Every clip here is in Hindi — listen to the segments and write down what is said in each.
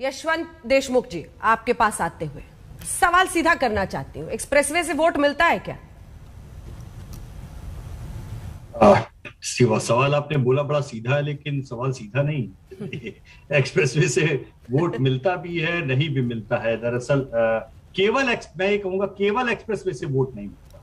यशवंत देशमुख जी, आपके पास आते हुए सवाल सीधा करना चाहती हूँ, एक्सप्रेसवे से वोट मिलता है क्या? सवाल आपने बोला बड़ा सीधा है, लेकिन सवाल सीधा नहीं। एक्सप्रेसवे से वोट मिलता भी है, नहीं भी मिलता है। दरअसल मैं ये कहूंगा केवल एक्सप्रेसवे से वोट नहीं मिलता।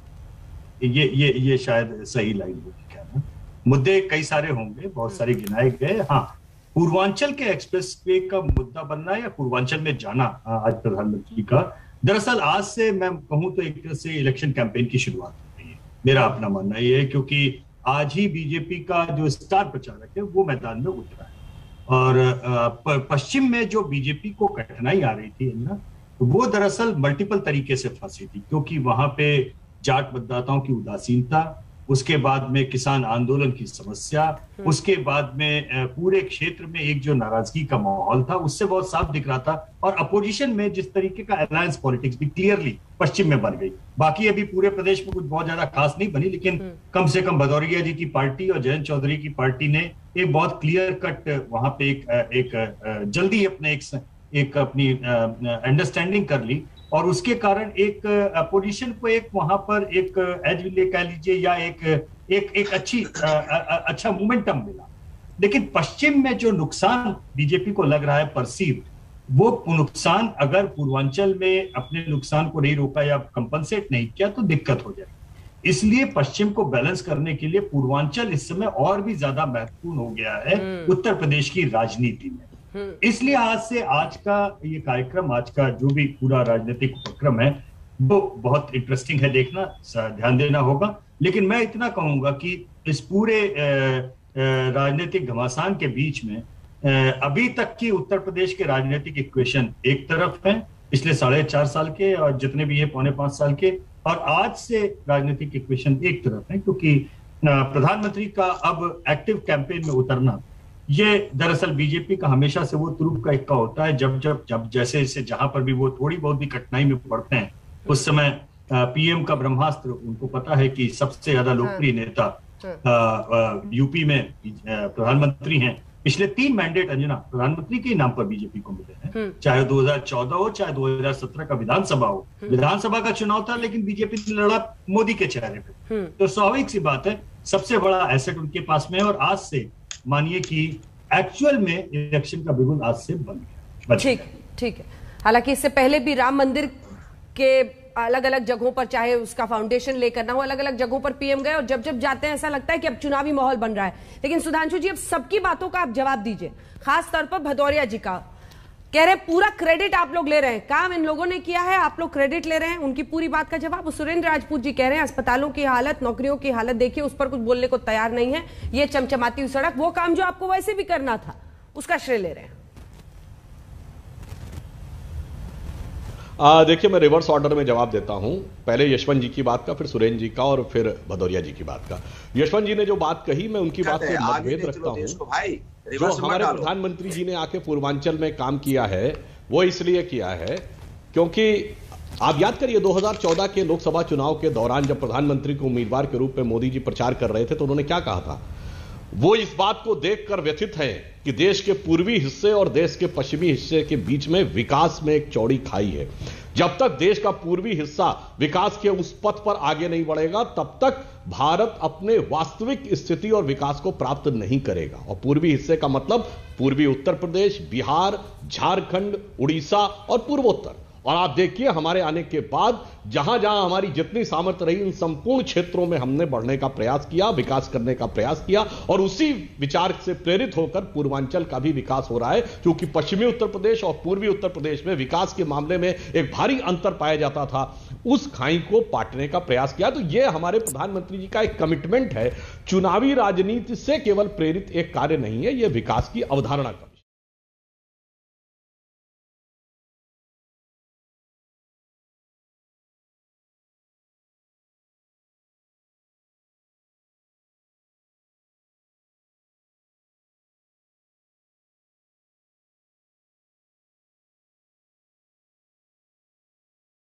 ये शायद सही लाइन होगी। क्या ना, मुद्दे कई सारे होंगे, बहुत सारे गिनाए गए। हाँ, पूर्वांचल के एक्सप्रेसवे का मुद्दा बनना या पूर्वांचल में जाना आज प्रधानमंत्री का, दरअसल आज से मैं कहूं तो एक तरह से इलेक्शन कैंपेन की शुरुआत हो रही है। मेरा अपना मानना ये है, क्योंकि आज ही बीजेपी का जो स्टार प्रचारक है वो मैदान में उतरा है। और पश्चिम में जो बीजेपी को कठिनाई आ रही थी ना, वो दरअसल मल्टीपल तरीके से फंसी थी, क्योंकि वहां पे जाट मतदाताओं की उदासीनता, उसके बाद में किसान आंदोलन की समस्या, उसके बाद में पूरे क्षेत्र में एक जो नाराजगी का माहौल था, उससे बहुत साफ दिख रहा था। और अपोजिशन में जिस तरीके का अलायंस पॉलिटिक्स भी क्लियरली पश्चिम में बन गई। बाकी अभी पूरे प्रदेश में कुछ बहुत ज्यादा खास नहीं बनी, लेकिन कम से कम भदौरिया जी की पार्टी और जयंत चौधरी की पार्टी ने एक बहुत क्लियर कट वहां पे एक जल्दी एक अपनी अंडरस्टैंडिंग कर ली, और उसके कारण एक अपोजिशन को एक वहां पर एक एज कह लीजिए या एक अच्छा मोमेंटम मिला। लेकिन पश्चिम में जो नुकसान बीजेपी को लग रहा है परसीव, वो नुकसान अगर पूर्वांचल में अपने नुकसान को नहीं रोका या कंपनसेट नहीं किया तो दिक्कत हो जाएगी। इसलिए पश्चिम को बैलेंस करने के लिए पूर्वांचल इस समय और भी ज्यादा महत्वपूर्ण हो गया है उत्तर प्रदेश की राजनीति में। इसलिए आज का ये कार्यक्रम, आज का जो भी पूरा राजनीतिक उपक्रम है, वो बहुत इंटरेस्टिंग है, देखना, ध्यान देना होगा। लेकिन मैं इतना कहूंगा कि इस पूरे राजनीतिक घमासान के बीच में अभी तक की उत्तर प्रदेश के राजनीतिक इक्वेशन एक तरफ है, पिछले 4.5 साल के और जितने भी है 4.5 साल के, और आज से राजनीतिक इक्वेशन एक तरफ है, क्योंकि प्रधानमंत्री का अब एक्टिव कैंपेन में उतरना, ये दरअसल बीजेपी का हमेशा से वो तुरुप का इक्का होता है। जब जैसे जहां पर भी वो थोड़ी बहुत भी कठिनाई में पड़ते हैं, उस समय पीएम का ब्रह्मास्त्र, उनको पता है कि सबसे ज्यादा लोकप्रिय नेता यूपी में प्रधानमंत्री हैं। पिछले 3 मैंडेट अंजना प्रधानमंत्री के नाम पर बीजेपी को मिले हैं, चाहे 2014 हो, चाहे 2017 का विधानसभा हो। विधानसभा का चुनाव था, लेकिन बीजेपी ने लड़ा मोदी के चेहरे पे। तो स्वाभाविक सी बात है, सबसे बड़ा एसेट उनके पास में है। और आज से मानिए कि एक्चुअल में इलेक्शन का बिगुल आज से बन गया। ठीक है। हालांकि इससे पहले भी राम मंदिर के अलग अलग जगहों पर, चाहे उसका फाउंडेशन लेकर ना हो, अलग अलग जगहों पर पीएम गए, और जब जाते हैं ऐसा लगता है कि अब चुनावी माहौल बन रहा है। लेकिन सुधांशु जी, अब सबकी बातों का आप जवाब दीजिए, खास तौर पर भदौरिया जी का। कह रहे पूरा क्रेडिट आप लोग ले रहे हैं, काम इन लोगों ने किया है, आप लोग क्रेडिट ले रहे हैं। उनकी पूरी बात का जवाब सुरेंद्र राजपूत जी कह रहे हैं अस्पतालों की हालत, नौकरियों की हालत देखिए, उस पर कुछ बोलने को तैयार नहीं है। ये चमचमाती हुई सड़क, वो काम जो आपको वैसे भी करना था, उसका श्रेय ले रहे हैं। देखिए, मैं रिवर्स ऑर्डर में जवाब देता हूं। पहले यशवंत जी की बात का, फिर सुरेंद्र जी का, और फिर भदौरिया जी की बात का। यशवंत जी ने जो बात कही, मैं उनकी बात से मतभेद रखता हूं। जो हमारे प्रधानमंत्री जी ने आके पूर्वांचल में काम किया है, वो इसलिए किया है क्योंकि आप याद करिए 2014 के लोकसभा चुनाव के दौरान जब प्रधानमंत्री को उम्मीदवार के रूप में मोदी जी प्रचार कर रहे थे, तो उन्होंने क्या कहा था? वो इस बात को देखकर व्यथित है कि देश के पूर्वी हिस्से और देश के पश्चिमी हिस्से के बीच में विकास में एक चौड़ी खाई है। जब तक देश का पूर्वी हिस्सा विकास के उस पथ पर आगे नहीं बढ़ेगा, तब तक भारत अपने वास्तविक स्थिति और विकास को प्राप्त नहीं करेगा। और पूर्वी हिस्से का मतलब पूर्वी उत्तर प्रदेश, बिहार, झारखंड, उड़ीसा और पूर्वोत्तर। और आप देखिए, हमारे आने के बाद जहां जहां हमारी जितनी सामर्थ्य रही, इन संपूर्ण क्षेत्रों में हमने बढ़ने का प्रयास किया, विकास करने का प्रयास किया, और उसी विचार से प्रेरित होकर पूर्वांचल का भी विकास हो रहा है। क्योंकि पश्चिमी उत्तर प्रदेश और पूर्वी उत्तर प्रदेश में विकास के मामले में एक भारी अंतर पाया जाता था, उस खाई को पाटने का प्रयास किया। तो यह हमारे प्रधानमंत्री जी का एक कमिटमेंट है, चुनावी राजनीति से केवल प्रेरित एक कार्य नहीं है, यह विकास की अवधारणा का